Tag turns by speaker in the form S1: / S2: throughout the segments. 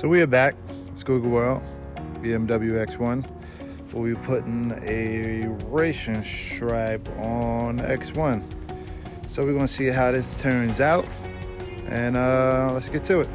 S1: So we are back, it's Google World, BMW X1. We'll be putting a racing stripe on X1. So we're gonna see how this turns out, and let's get to it.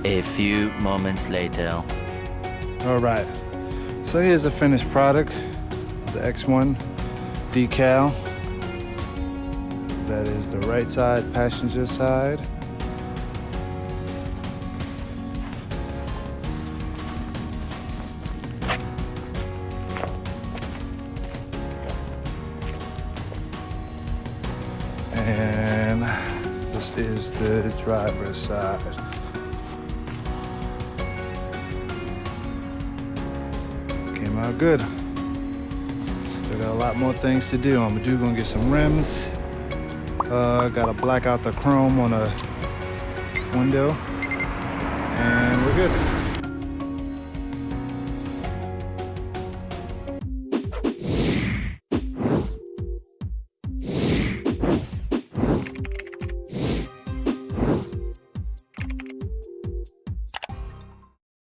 S2: A few moments later.
S1: All right, so here's the finished product, the X1 decal. That is the right side, passenger side. And this is the driver's side. Came out good. Still got a lot more things to do. I'm gonna get some rims. Gotta black out the chrome on a window, and we're good.